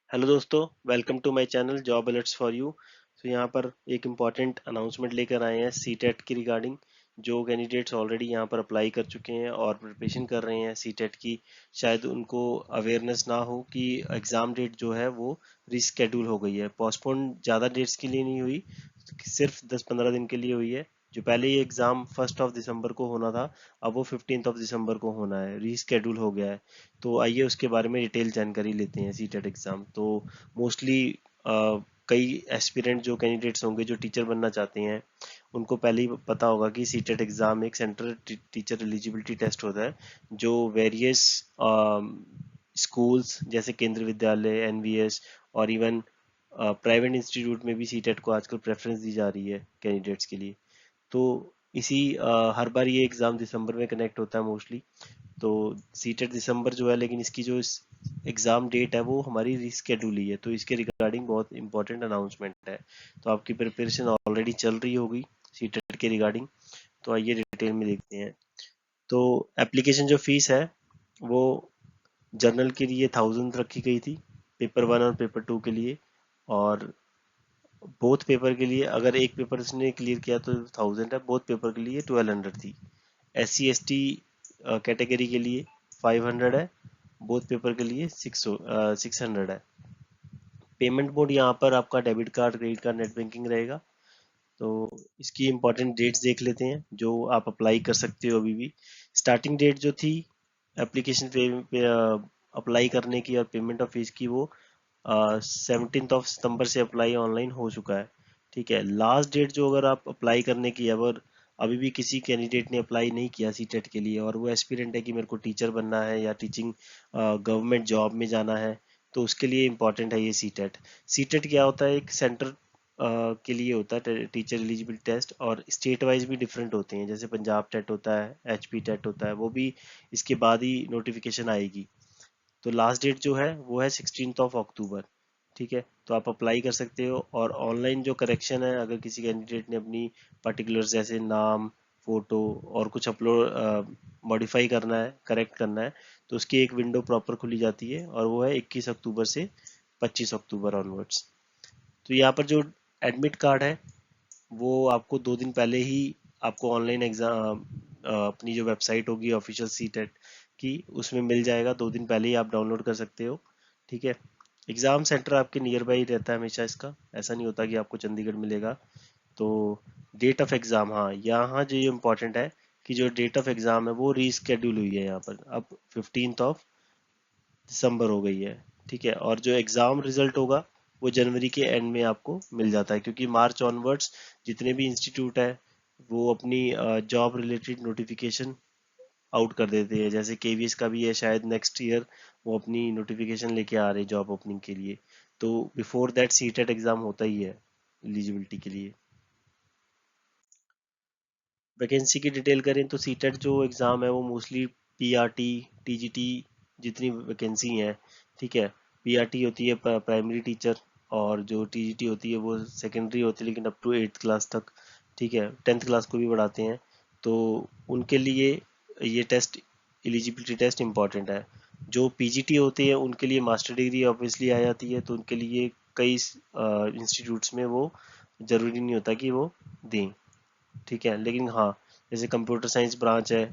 Hello दोस्तों, welcome to my channel job alerts for you. तो यहाँ पर एक इम्पॉर्टेंट अनाउंसमेंट लेकर आए हैं सीटेट की रिगार्डिंग। जो कैंडिडेट्स ऑलरेडी यहाँ पर अप्लाई कर चुके हैं और प्रिपरेशन कर रहे हैं सीटेट की, शायद उनको अवेयरनेस ना हो कि एग्ज़ाम डेट जो है वो रिस्केड्यूल हो गई है। पोस्टपोन ज़्यादा डेट्स के लिए नहीं हुई, सिर्फ 10-15 दिन के लिए हुई है। जो पहले ये एग्ज़ाम 1 दिसंबर को होना था, अब वो 15 दिसंबर को होना है, रीस्केड्यूल हो गया है। तो आइए उसके बारे में डिटेल जानकारी लेते हैं। सीटेट एग्ज़ाम तो मोस्टली कई एस्पिरेंट जो कैंडिडेट्स होंगे जो टीचर बनना चाहते हैं, उनको पहले ही पता होगा कि सीटेट एग्ज़ाम एक सेंट्रल टीचर एलिजिबिलिटी टेस्ट होता है, जो वेरियस स्कूल्स जैसे केंद्रीय विद्यालय, एनवीएस और इवन प्राइवेट इंस्टीट्यूट में भी सीटेट को आजकल प्रेफरेंस दी जा रही है कैंडिडेट्स के लिए। तो इसी हर बार ये एग्ज़ाम दिसंबर में कनेक्ट होता है मोस्टली। तो सीटेट दिसंबर जो है, लेकिन इसकी जो एग्ज़ाम डेट है वो हमारी रिस्केड्यूल ही है। तो इसके रिगार्डिंग बहुत इंपॉर्टेंट अनाउंसमेंट है। तो आपकी प्रिपरेशन ऑलरेडी चल रही होगी सीटेट के रिगार्डिंग। तो आइए डिटेल में देखते हैं। तो एप्लीकेशन जो फीस है वो जर्नल के लिए 1000 रखी गई थी, पेपर 1 और पेपर 2 के लिए। और बोथ पेपर के लिए, अगर एक पेपर उसने क्लियर किया तो 1000 है, बोथ पेपर के लिए 1200 थी। SC ST कैटेगरी के लिए 500 है, बोथ पेपर के लिए 600 है। पेमेंट मोड यहाँ पर आपका debit card, credit card, net banking रहेगा। तो इसकी इंपॉर्टेंट डेट्स देख लेते हैं जो आप अप्लाई कर सकते हो अभी भी। स्टार्टिंग डेट जो थी एप्लीकेशन पे अप्लाई करने की और पेमेंट ऑफ फीस की, वो 17 सितंबर से अप्लाई ऑनलाइन हो चुका है। ठीक है, लास्ट डेट जो अगर आप अप्लाई करने की है, अगर अभी भी किसी कैंडिडेट ने अप्लाई नहीं किया सीटेट के लिए और वो एस्पिरेंट है कि मेरे को टीचर बनना है या टीचिंग गवर्नमेंट जॉब में जाना है, तो उसके लिए इम्पॉर्टेंट है ये सीटेट। सीटेट क्या होता है, एक सेंटर के लिए होता है टीचर एलिजिबिलिटी टेस्ट, और स्टेट वाइज भी डिफरेंट होते हैं। जैसे पंजाब टेट होता है, HP टेट होता है, वो भी इसके बाद ही नोटिफिकेशन आएगी। तो लास्ट डेट जो है वो है 16 अक्टूबर। ठीक है, तो आप अप्लाई कर सकते हो। और ऑनलाइन जो करेक्शन है, अगर किसी कैंडिडेट ने अपनी पर्टिकुलर्स जैसे नाम, फोटो और कुछ अपलोड मॉडिफाई करना है, करेक्ट करना है, तो उसकी एक विंडो प्रॉपर खुली जाती है, और वो है 21 अक्टूबर से 25 अक्टूबर ऑनवर्ड्स। तो यहाँ पर जो एडमिट कार्ड है वो आपको 2 दिन पहले ही, आपको ऑनलाइन एग्जाम अपनी जो वेबसाइट होगी ऑफिशियल सीटेट की, उसमें मिल जाएगा। 2 दिन पहले ही आप डाउनलोड कर सकते हो। ठीक है, एग्ज़ाम सेंटर आपके नियर बाई रहता है हमेशा इसका, ऐसा नहीं होता कि आपको चंडीगढ़ मिलेगा। तो डेट ऑफ एग्ज़ाम, हाँ यहाँ जो ये इम्पोर्टेंट है कि जो डेट ऑफ एग्ज़ाम है वो रीस्केड्यूल हुई है यहाँ पर, अब 15 दिसंबर हो गई है। ठीक है, और जो एग्ज़ाम रिजल्ट होगा वो जनवरी के एंड में आपको मिल जाता है, क्योंकि मार्च ऑनवर्ड्स जितने भी इंस्टीट्यूट है वो अपनी जॉब रिलेटेड नोटिफिकेशन आउट कर देते हैं। जैसे KVS का भी है, शायद नेक्स्ट ईयर वो अपनी नोटिफिकेशन लेके आ रहे हैं जॉब ओपनिंग के लिए। तो बिफोर दैट सीटेट एग्ज़ाम होता ही है एलिजिबिलिटी के लिए। वैकेंसी की डिटेल करें तो सीटेट जो एग्ज़ाम है वो मोस्टली PRT, TGT जितनी वैकेंसी है। ठीक है, PRT होती है प्राइमरी टीचर, और जो TGT होती है वो सेकेंडरी होती है, लेकिन अप टू 8th क्लास तक। ठीक है, 10th क्लास को भी बढ़ाते हैं। तो उनके लिए ये टेस्ट, एलिजिबिलिटी टेस्ट इम्पॉर्टेंट है। जो PGT होते हैं उनके लिए मास्टर डिग्री ऑब्वियसली आ जाती है, तो उनके लिए कई इंस्टीट्यूट्स में वो ज़रूरी नहीं होता कि वो दें। ठीक है, लेकिन हाँ, जैसे कंप्यूटर साइंस ब्रांच है,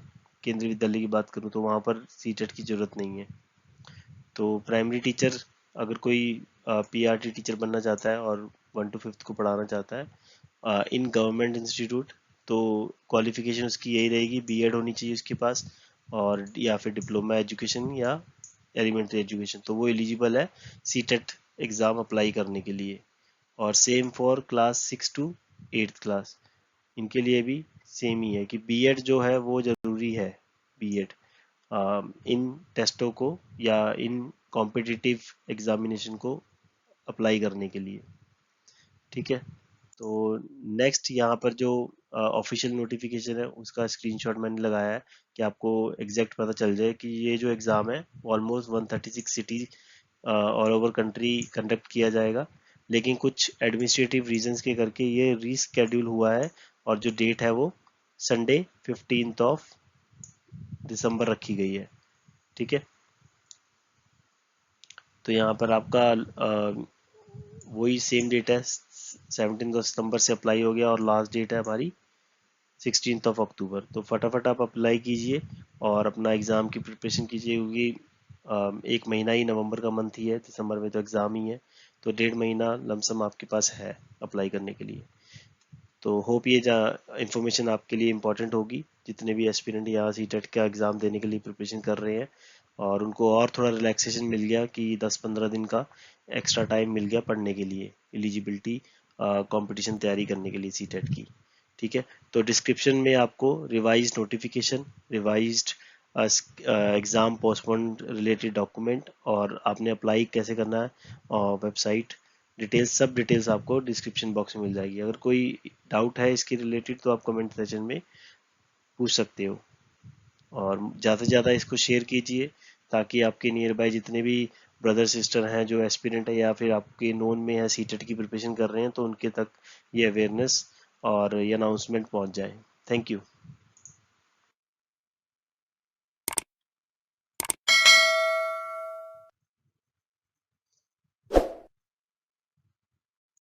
केंद्रीय विद्यालय की बात करूँ, तो वहाँ पर सीटेट की ज़रूरत नहीं है। तो प्राइमरी टीचर, अगर कोई PRT टीचर बनना चाहता है और 1 to 5th को पढ़ाना चाहता है इन गवर्नमेंट इंस्टीट्यूट, तो क्वालिफिकेशन उसकी यही रहेगी, B.Ed होनी चाहिए उसके पास, और या फिर डिप्लोमा एजुकेशन या एलिमेंट्री एजुकेशन, तो वो एलिजिबल है सीटेट एग्ज़ाम अप्लाई करने के लिए। और same for class 6 to 8th class, इनके लिए भी सेम ही है कि B.Ed जो है वो ज़रूरी है। B.Ed इन टेस्टों को या इन कॉम्पिटिटिव एग्जामिनेशन को अप्लाई करने के लिए। ठीक है, तो नेक्स्ट यहाँ पर जो ऑफिशियल नोटिफिकेशन है उसका स्क्रीनशॉट मैंने लगाया है कि आपको एग्जैक्ट पता चल जाए कि ये जो एग्ज़ाम है almost 136 city all over country conduct किया जाएगा। लेकिन कुछ एडमिनिस्ट्रेटिव रीजंस के करके ये रीस्केड्यूल हुआ है, और जो डेट है वो संडे 15 दिसंबर रखी गई है। ठीक है, तो यहाँ पर आपका वही सेम डेट है, 17 सितंबर से अप्लाई हो गया और लास्ट डेट है हमारी 16 अक्टूबर। तो फटाफट आप अप्लाई कीजिए और अपना एग्ज़ाम की प्रिपरेशन कीजिए, क्योंकि एक महीना ही, नवंबर का मंथ ही है, दिसंबर में तो एग्ज़ाम ही है, तो 1.5 महीना लमसम आपके पास है अप्लाई करने के लिए। तो होप ये इंफॉर्मेशन आपके लिए इम्पोर्टेंट होगी, जितने भी एस्पिरेंट यहाँ सीटेट का एग्ज़ाम देने के लिए प्रिपरेशन कर रहे हैं, और उनको और थोड़ा रिलैक्सेशन मिल गया कि 10-15 दिन का एक्स्ट्रा टाइम मिल गया पढ़ने के लिए, एलिजिबिलिटी कंपटीशन तैयारी करने के लिए सीटेट की। ठीक है, तो डिस्क्रिप्शन में आपको revise notification, revised exam postpone related document, और आपने अप्लाई कैसे करना है, वेबसाइट डिटेल्स, सब डिटेल्स आपको डिस्क्रिप्शन बॉक्स में मिल जाएगी। अगर कोई डाउट है इसके रिलेटेड तो आप कमेंट सेक्शन में पूछ सकते हो, और ज़्यादा से ज़्यादा इसको शेयर कीजिए, ताकि आपके नियर बाय जितने भी ब्रदर सिस्टर हैं जो एस्पिरेंट है या फिर आपके नोन में है सीटेट की प्रिपरेशन कर रहे हैं, तो उनके तक ये अवेयरनेस और ये अनाउंसमेंट पहुंच जाए। Thank you.